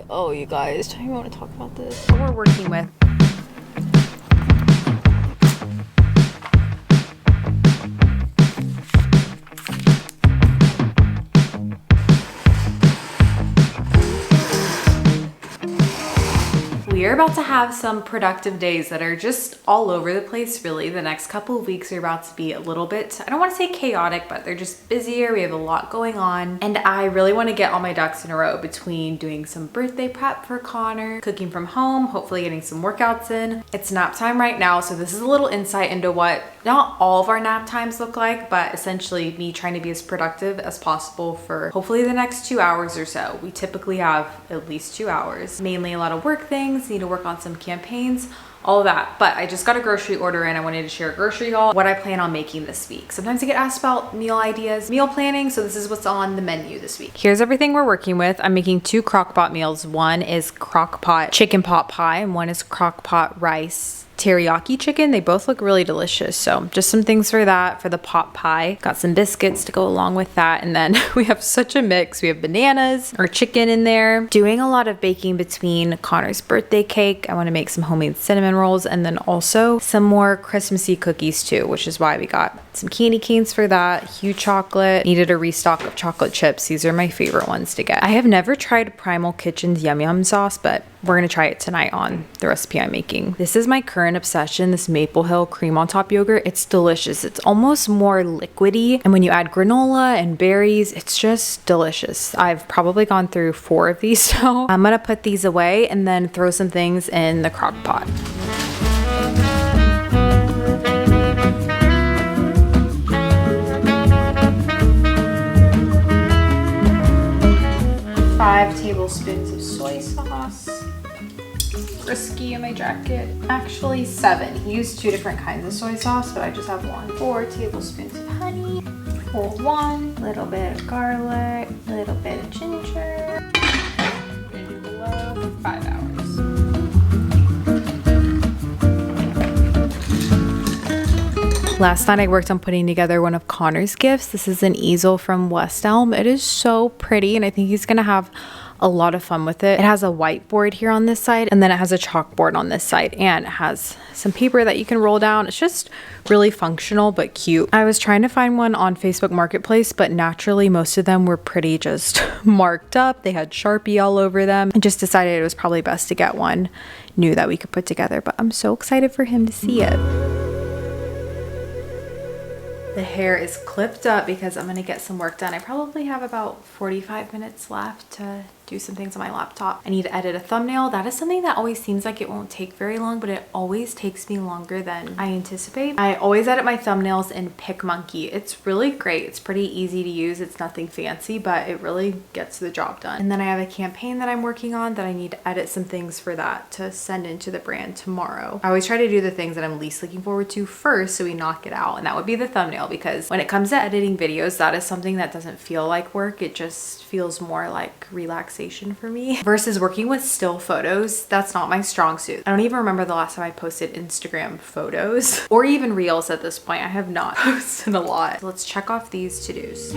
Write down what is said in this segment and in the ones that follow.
Oh, you guys, tell me you want to talk about this. What we're working with. We are about to have some productive days that are just all over the place, really. The next couple of weeks are about to be a little bit, I don't want to say chaotic, but they're just busier. We have a lot going on. And I really want to get all my ducks in a row between doing some birthday prep for Connor, cooking from home, hopefully getting some workouts in. It's nap time right now, so this is a little insight into what not all of our nap times look like, but essentially me trying to be as productive as possible for hopefully the next 2 hours or so. We typically have at least 2 hours, mainly a lot of work things, need to work on some campaigns, all of that. But I just got a grocery order and I wanted to share a grocery haul, what I plan on making this week. Sometimes I get asked about meal ideas, meal planning, so this is what's on the menu this week. Here's everything we're working with. I'm making 2 crockpot meals. One is crockpot chicken pot pie and one is crockpot rice teriyaki chicken. They both look really delicious. So just some things for that, for the pot pie. Got some biscuits to go along with that. And then we have such a mix. We have bananas or chicken in there. Doing a lot of baking between Connor's birthday cake. I want to make some homemade cinnamon rolls and then also some more Christmassy cookies too, which is why we got some candy canes for that. Huge chocolate. Needed a restock of chocolate chips. These are my favorite ones to get. I have never tried Primal Kitchen's Yum Yum sauce, but we're gonna try it tonight on the recipe I'm making. This is my current obsession, this Maple Hill cream on top yogurt. It's delicious. It's almost more liquidy. And when you add granola and berries, it's just delicious. I've probably gone through 4 of these. So I'm gonna put these away and then throw some things in the crock pot. Five tablespoons of soy sauce. Risky in my jacket. Actually 7. He used 2 different kinds of soy sauce, but I just have 1. 4 tablespoons of honey. Whole 1. Little bit of garlic. Little bit of ginger. Gonna do below for 5 hours. Last night I worked on putting together one of Connor's gifts. This is an easel from West Elm. It is so pretty and I think he's gonna have a lot of fun with it. It has a whiteboard here on this side and then it has a chalkboard on this side and it has some paper that you can roll down. It's just really functional but cute. I was trying to find one on Facebook Marketplace, but naturally most of them were pretty just marked up. They had Sharpie all over them. I just decided it was probably best to get one new that we could put together, but I'm so excited for him to see it. The hair is clipped up because I'm gonna get some work done. I probably have about 45 minutes left to do some things on my laptop. I need to edit a thumbnail. That is something that always seems like it won't take very long, but it always takes me longer than I anticipate. I always edit my thumbnails in PicMonkey. It's really great. It's pretty easy to use. It's nothing fancy, but it really gets the job done. And then I have a campaign that I'm working on that I need to edit some things for that to send into the brand tomorrow. I always try to do the things that I'm least looking forward to first so we knock it out. And that would be the thumbnail, because when it comes to editing videos, that is something that doesn't feel like work. It just feels more like relaxation for me versus working with still photos. That's not my strong suit. I don't even remember the last time I posted Instagram photos or even reels at this point. I have not posted a lot. So let's check off these to-dos.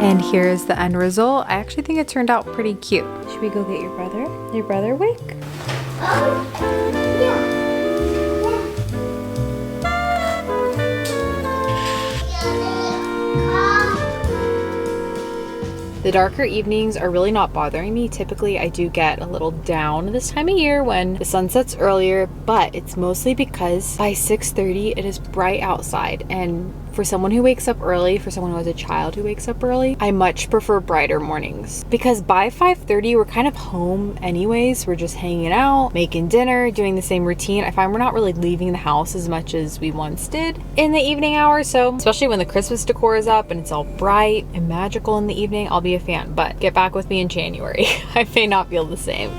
And here's the end result. I actually think it turned out pretty cute. Should we go get your brother? Your brother awake? The darker evenings are really not bothering me. Typically, I do get a little down this time of year when the sun sets earlier, but it's mostly because by 6:30 it is bright outside, and for someone who wakes up early, for someone who has a child who wakes up early, I much prefer brighter mornings. Because by 5:30, we're kind of home anyways. We're just hanging out, making dinner, doing the same routine. I find we're not really leaving the house as much as we once did in the evening hours. So especially when the Christmas decor is up and it's all bright and magical in the evening, I'll be a fan. But get back with me in January. I may not feel the same.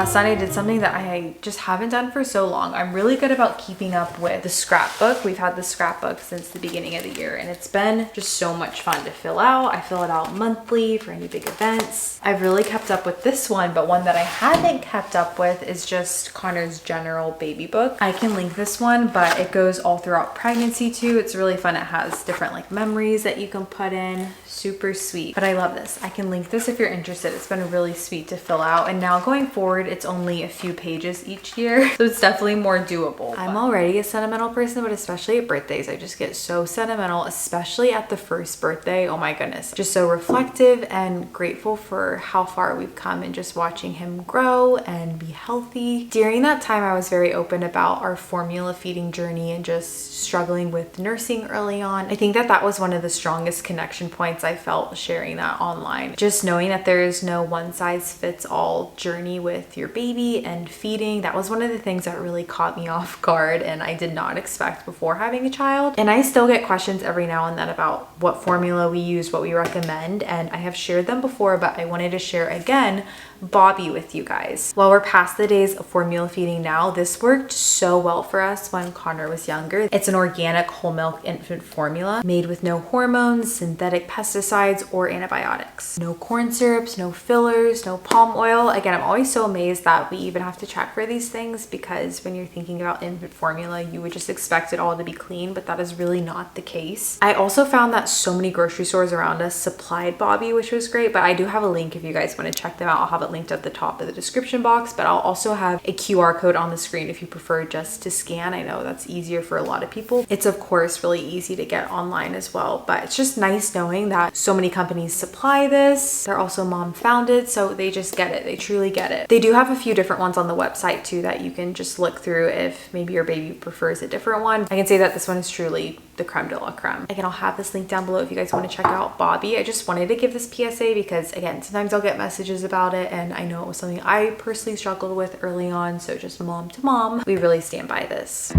last night I did something that I just haven't done for so long. I'm really good about keeping up with the scrapbook. We've had the scrapbook since the beginning of the year and it's been just so much fun to fill out. I fill it out monthly for any big events. I've really kept up with this one, but one that I haven't kept up with is just Connor's general baby book. I can link this one, but it goes all throughout pregnancy too. It's really fun. It has different like memories that you can put in. Super sweet, but I love this. I can link this if you're interested. It's been really sweet to fill out, and now going forward it's only a few pages each year, so it's definitely more doable. I'm already a sentimental person, but especially at birthdays I just get so sentimental, especially at the first birthday. Oh my goodness, just so reflective and grateful for how far we've come and just watching him grow and be healthy. During that time I was very open about our formula feeding journey and just struggling with nursing early on. I think that that was one of the strongest connection points I felt sharing that online. Just knowing that there is no one size fits all journey with your baby and feeding. That was one of the things that really caught me off guard and I did not expect before having a child. And I still get questions every now and then about what formula we use, what we recommend, and I have shared them before, but I wanted to share again Bobby with you guys. While we're past the days of formula feeding now, this worked so well for us when Connor was younger. It's an organic whole milk infant formula made with no hormones, synthetic pesticides, or antibiotics. No corn syrups, no fillers, no palm oil. Again, I'm always so amazed that we even have to check for these things, because when you're thinking about infant formula, you would just expect it all to be clean, but that is really not the case. I also found that so many grocery stores around us supplied Bobby, which was great, but I do have a link if you guys want to check them out. I'll have it linked at the top of the description box, but I'll also have a QR code on the screen if you prefer just to scan. I know that's easier for a lot of people. It's of course really easy to get online as well, but it's just nice knowing that so many companies supply this. They're also mom founded, so they just get it. They truly get it. They do have a few different ones on the website too that you can just look through if maybe your baby prefers a different one. I can say that this one is truly the creme de la creme. Again, I'll have this link down below if you guys want to check out Bobby. I just wanted to give this PSA because again, sometimes I'll get messages about it and I know it was something I personally struggled with early on, so just mom to mom, we really stand by this.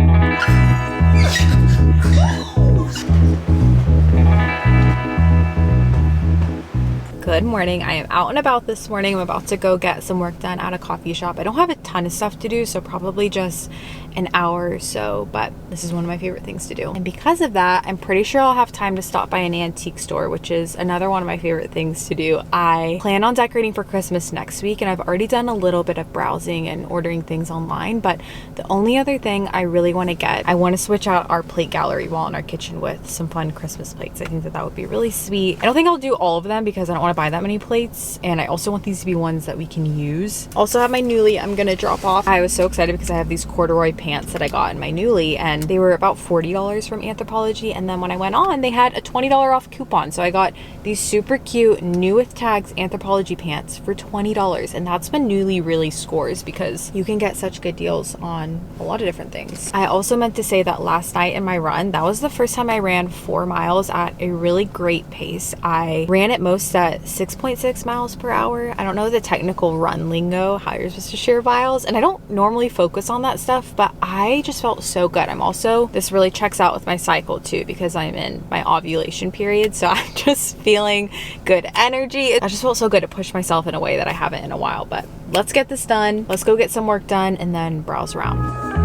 Good morning. I am out and about this morning. I'm about to go get some work done at a coffee shop. I don't have a ton of stuff to do, so probably just an hour or so, but this is one of my favorite things to do. And because of that, I'm pretty sure I'll have time to stop by an antique store, which is another one of my favorite things to do. I plan on decorating for Christmas next week, and I've already done a little bit of browsing and ordering things online, but the only other thing I really want to get, I want to switch out our plate gallery wall in our kitchen with some fun Christmas plates. I think that that would be really sweet. I don't think I'll do all of them because I don't want to buy that many plates, and I also want these to be ones that we can use. Also have my Nuuly I'm gonna drop off. I was so excited because I have these corduroy pants that I got in my Nuuly, and they were about $40 from Anthropologie, and then when I went on they had a $20 off coupon, so I got these super cute new with tags Anthropologie pants for $20, and that's when Nuuly really scores because you can get such good deals on a lot of different things. I also meant to say that last night in my run, that was the first time I ran 4 miles at a really great pace. I ran at most at 6.6 miles per hour. I don't know the technical run lingo, how you're supposed to share miles, and I don't normally focus on that stuff, but I just felt so good. I'm also, this really checks out with my cycle too because I'm in my ovulation period, so I'm just feeling good energy. I just felt so good to push myself in a way that I haven't in a while, but let's get this done. Let's go get some work done and then browse around.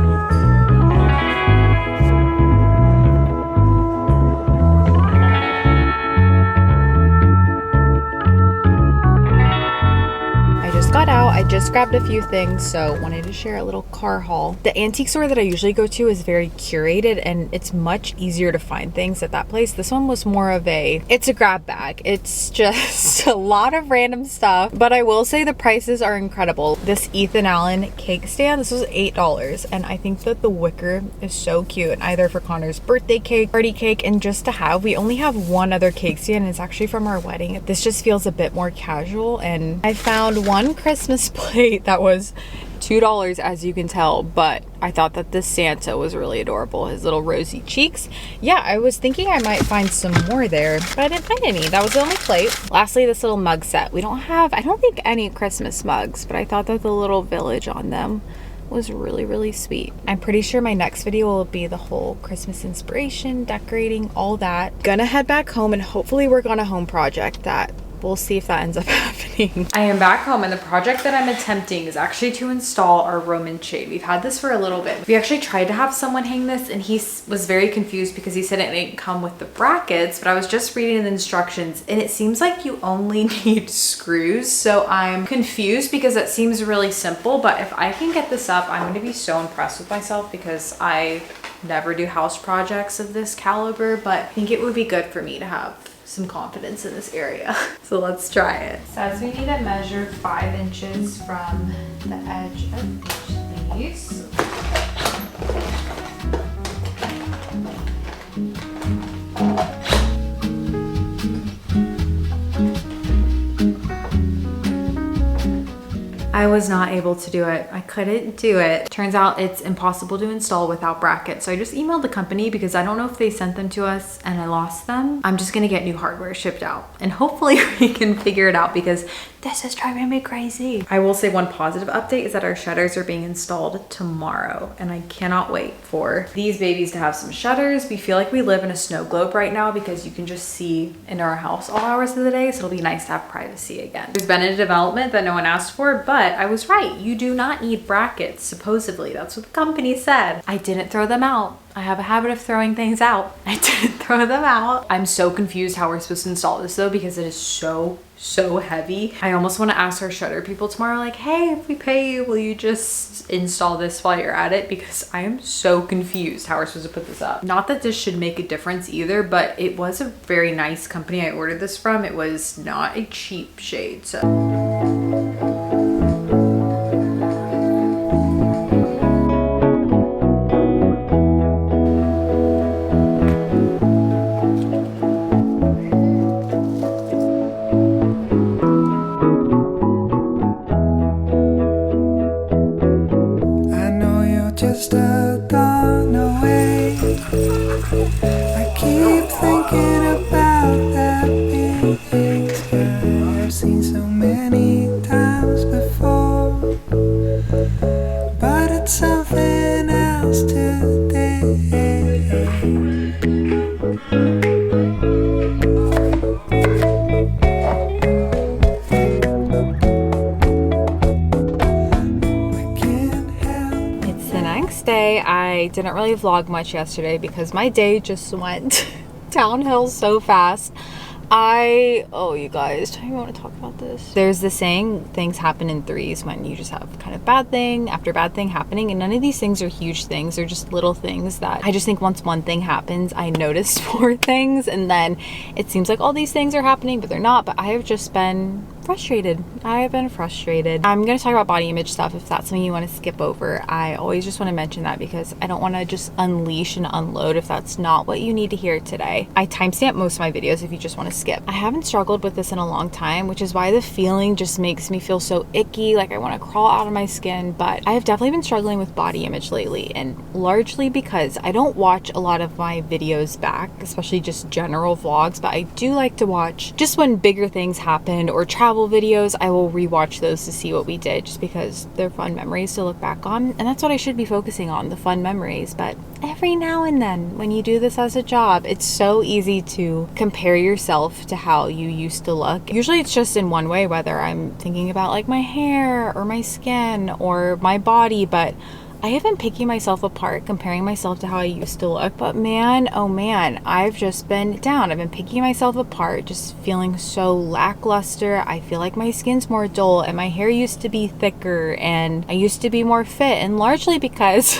Got out. I just grabbed a few things, so wanted to share a little car haul. The antique store that I usually go to is very curated and it's much easier to find things at that place. This one was more of it's a grab bag. It's just a lot of random stuff, but I will say the prices are incredible. This Ethan Allen cake stand, this was $8, and I think that the wicker is so cute, either for Connor's birthday cake, party cake, and just to have. We only have one other cake stand, and it's actually from our wedding. This just feels a bit more casual, and I found one Christmas plate that was $2, as you can tell, but I thought that this Santa was really adorable. His little rosy cheeks. Yeah, I was thinking I might find some more there, but I didn't find any. That was the only plate. Lastly, this little mug set. We don't have, I don't think, any Christmas mugs, but I thought that the little village on them was really, really sweet. I'm pretty sure my next video will be the whole Christmas inspiration, decorating, all that. Gonna head back home and hopefully work on a home project that we'll see if that ends up happening. I am back home and the project that I'm attempting is actually to install our Roman shade. We've had this for a little bit. We actually tried to have someone hang this and he was very confused because he said it didn't come with the brackets, but I was just reading the instructions and it seems like you only need screws. So I'm confused because it seems really simple, but if I can get this up, I'm gonna be so impressed with myself because I never do house projects of this caliber, but I think it would be good for me to have some confidence in this area. So let's try it. Says we need to measure 5 inches from the edge of each piece. I was not able to do it. I couldn't do it. Turns out it's impossible to install without brackets. So I just emailed the company because I don't know if they sent them to us and I lost them. I'm just gonna get new hardware shipped out and hopefully we can figure it out because this is driving me crazy. I will say one positive update is that our shutters are being installed tomorrow and I cannot wait for these babies to have some shutters. We feel like we live in a snow globe right now because you can just see in our house all hours of the day. So it'll be nice to have privacy again. There's been a development that no one asked for, but I was right. You do not need brackets, supposedly. That's what the company said. I didn't throw them out. I have a habit of throwing things out. I didn't throw them out. I'm so confused how we're supposed to install this though because it is so heavy. I almost want to ask our shutter people tomorrow, like, hey, if we pay you, will you just install this while you're at it? Because I am so confused how we're supposed to put this up. Not that this should make a difference either, but it was a very nice company I ordered this from. It was not a cheap shade, so. Just a dawn away. I keep thinking about that picture I've seen so many times before, but it's something else today. I didn't really vlog much yesterday because my day just went downhill so fast. Oh, you guys, do you want to talk about this? There's the saying, things happen in threes, when you just have kind of bad thing after bad thing happening, and none of these things are huge things. They're just little things that I just think once one thing happens, I notice 4 things, and then it seems like all these things are happening, but they're not. But I have just been frustrated. I have been frustrated. I'm going to talk about body image stuff if that's something you want to skip over. I always just want to mention that because I don't want to just unleash and unload if that's not what you need to hear today. I timestamp most of my videos if you just want to skip. I haven't struggled with this in a long time, which is why the feeling just makes me feel so icky, like I want to crawl out of my skin. But I have definitely been struggling with body image lately, and largely because I don't watch a lot of my videos back, especially just general vlogs, but I do like to watch just when bigger things happened or travel videos. I will rewatch those to see what we did just because they're fun memories to look back on, and that's what I should be focusing on, the fun memories. But every now and then when you do this as a job, it's so easy to compare yourself to how you used to look. Usually it's just in one way, whether I'm thinking about like my hair or my skin or my body, but I have been picking myself apart, comparing myself to how I used to look. But man, oh man, I've just been down. I've been picking myself apart, just feeling so lackluster. I feel like my skin's more dull and my hair used to be thicker and I used to be more fit, and largely because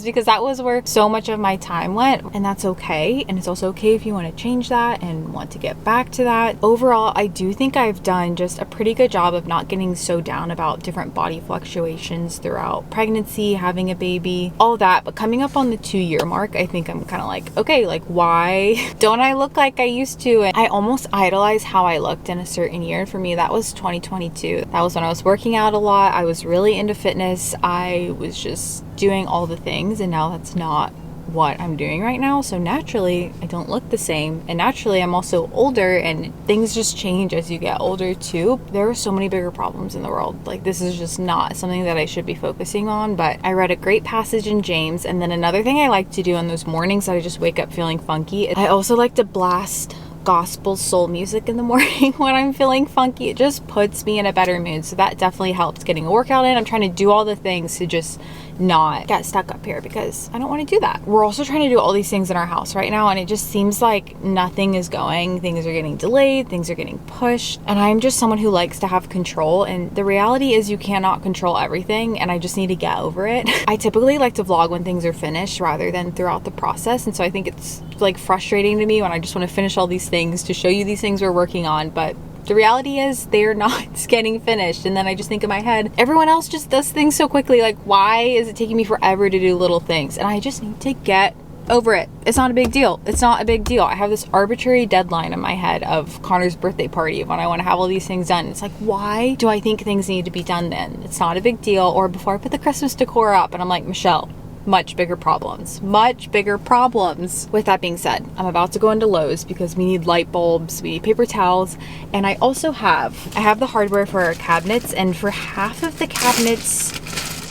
because that was where so much of my time went, and that's okay. And it's also okay if you want to change that and want to get back to that. Overall, I do think I've done just a pretty good job of not getting so down about different body fluctuations throughout pregnancy, having a baby, all that. But coming up on the 2-year mark, I think I'm kind of like, okay, like why don't I look like I used to? And I almost idolize how I looked in a certain year. For me, that was 2022. That was when I was working out a lot. I was really into fitness. I was just doing all the things, and now that's not what I'm doing right now. So naturally I don't look the same, and naturally I'm also older, and things just change as you get older too. There are so many bigger problems in the world. Like, this is just not something that I should be focusing on. But I read a great passage in James, and then another thing I like to do on those mornings that I just wake up feeling funky, I also like to blast gospel soul music in the morning when I'm feeling funky. It just puts me in a better mood. So that definitely helps getting a workout in. I'm trying to do all the things to just not get stuck up here because I don't want to do that. We're also trying to do all these things in our house right now, and it just seems like nothing is going. Things are getting delayed, things are getting pushed, and I'm just someone who likes to have control, and the reality is you cannot control everything, and I just need to get over it. I typically like to vlog when things are finished rather than throughout the process, and so I think it's like frustrating to me when I just want to finish all these things to show you these things we're working on, but the reality is they're not getting finished. And then I just think in my head, everyone else just does things so quickly. Like, why is it taking me forever to do little things? And I just need to get over it. It's not a big deal. It's not a big deal. I have this arbitrary deadline in my head of Connor's birthday party when I want to have all these things done. It's like, why do I think things need to be done then? It's not a big deal. Or before I put the Christmas decor up, and I'm like, Michelle, much bigger problems. With that being said, I'm about to go into Lowe's because we need light bulbs, we need paper towels, and I have the hardware for our cabinets, and for half of the cabinets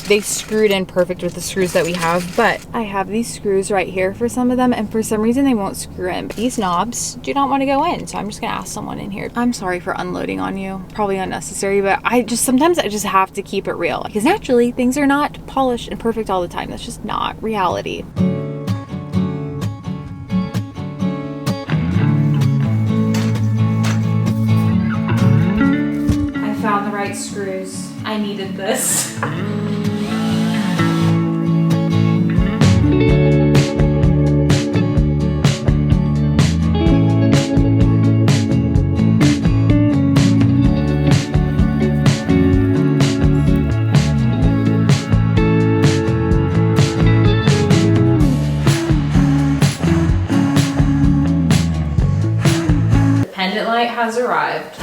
they screwed in perfect with the screws that we have, but I have these screws right here for some of them, and for some reason they won't screw in. But these knobs do not want to go in, so I'm just gonna ask someone in here. I'm sorry for unloading on you, probably unnecessary, but sometimes I just have to keep it real because naturally things are not polished and perfect all the time. That's just not reality. I found the right screws. I needed this. Has arrived.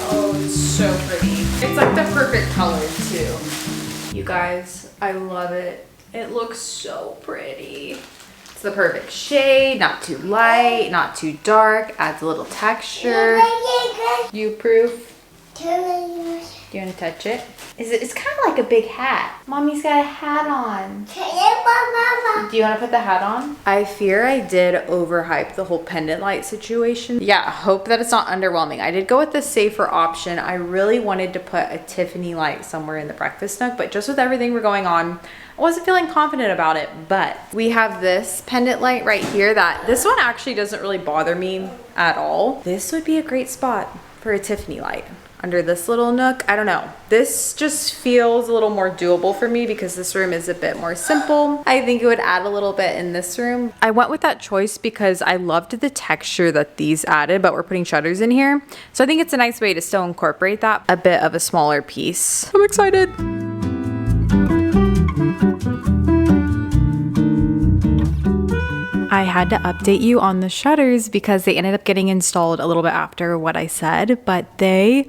Oh, it's so pretty. It's like the perfect color too. You guys, I love it. It looks so pretty. It's the perfect shade, not too light, not too dark, adds a little texture. You approve? Do you want to touch it? It's kind of like a big hat. Mommy's got a hat on. Do you want to put the hat on? I fear I did overhype the whole pendant light situation. Yeah, hope that it's not underwhelming. I did go with the safer option. I really wanted to put a Tiffany light somewhere in the breakfast nook, but just with everything we're going on, I wasn't feeling confident about it. But we have this pendant light right here this one actually doesn't really bother me at all. This would be a great spot for a Tiffany light. Under this little nook, I don't know. This just feels a little more doable for me because this room is a bit more simple. I think it would add a little bit in this room. I went with that choice because I loved the texture that these added, but we're putting shutters in here. So I think it's a nice way to still incorporate that a bit of a smaller piece. I'm excited. I had to update you on the shutters because they ended up getting installed a little bit after what I said, but they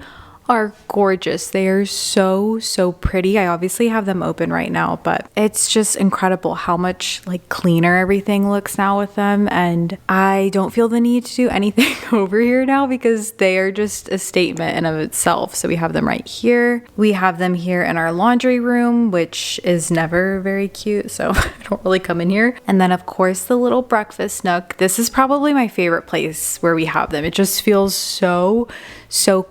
are gorgeous. They are so pretty. I obviously have them open right now, but it's just incredible how much like cleaner everything looks now with them, and I don't feel the need to do anything over here now because they are just a statement in of itself. So we have them right here. We have them here in our laundry room, which is never very cute, so I don't really come in here. And then of course the little breakfast nook. This is probably my favorite place where we have them. It just feels so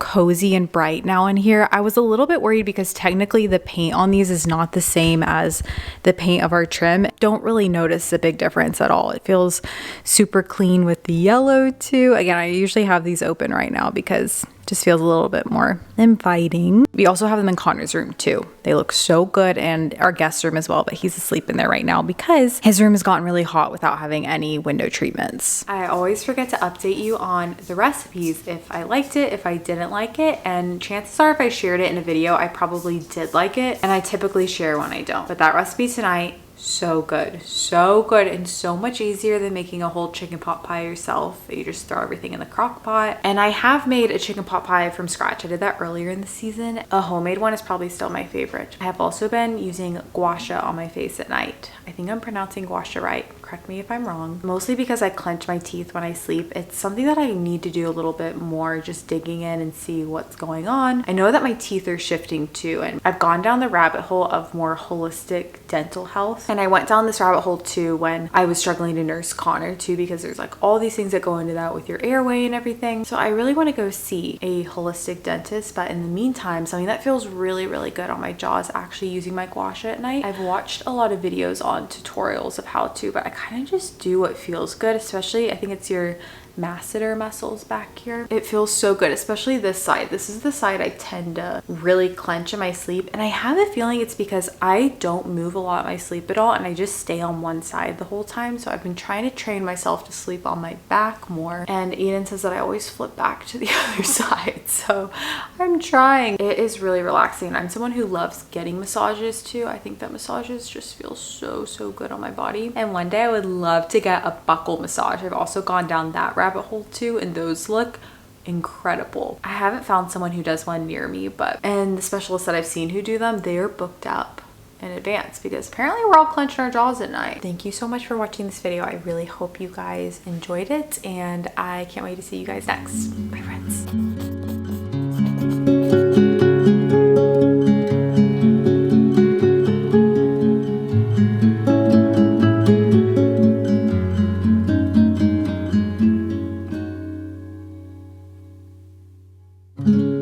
cozy and bright now in here. I was a little bit worried because technically the paint on these is not the same as the paint of our trim. Don't really notice a big difference at all. It feels super clean with the yellow too. Again, I usually have these open right now because it just feels a little bit more inviting. We also have them in Connor's room too. They look so good, and our guest room as well, but he's asleep in there right now because his room has gotten really hot without having any window treatments. I always forget to update you on the recipes, if I liked it, if I didn't like it, and chances are if I shared it in a video, I probably did like it, and I typically share when I don't. But that recipe tonight, so good, and so much easier than making a whole chicken pot pie yourself. You just throw everything in the crock pot. And I have made a chicken pot pie from scratch. I did that earlier in the season. A homemade one is probably still my favorite. I have also been using Gua Sha on my face at night. I think I'm pronouncing Gua Sha right. correct me if I'm wrong. Mostly because I clench my teeth when I sleep. It's something that I need to do a little bit more, just digging in and see what's going on. I know that my teeth are shifting too, and I've gone down the rabbit hole of more holistic dental health. And I went down this rabbit hole too when I was struggling to nurse Connor too, because there's like all these things that go into that with your airway and everything. So I really want to go see a holistic dentist, but in the meantime, something that feels really, really good on my jaw is actually using my Gua Sha at night. I've watched a lot of videos on tutorials of how to, but I kind of just do what feels good, especially I think it's your masseter muscles back here. It feels so good, especially this side. This is the side I tend to really clench in my sleep, and I have a feeling it's because I don't move a lot in my sleep at all, and I just stay on one side the whole time. So I've been trying to train myself to sleep on my back more, and Eden says that I always flip back to the other side, so I'm trying. It is really relaxing. I'm someone who loves getting massages too. I think that massages just feel so good on my body, and one day I would love to get a buccal massage. I've also gone down that rabbit hole too, and those look incredible. I haven't found someone who does one near me, and the specialists that I've seen who do them, they are booked up in advance because apparently we're all clenching our jaws at night. Thank you so much for watching this video. I really hope you guys enjoyed it, and I can't wait to see you guys next. Bye friends. Thank you.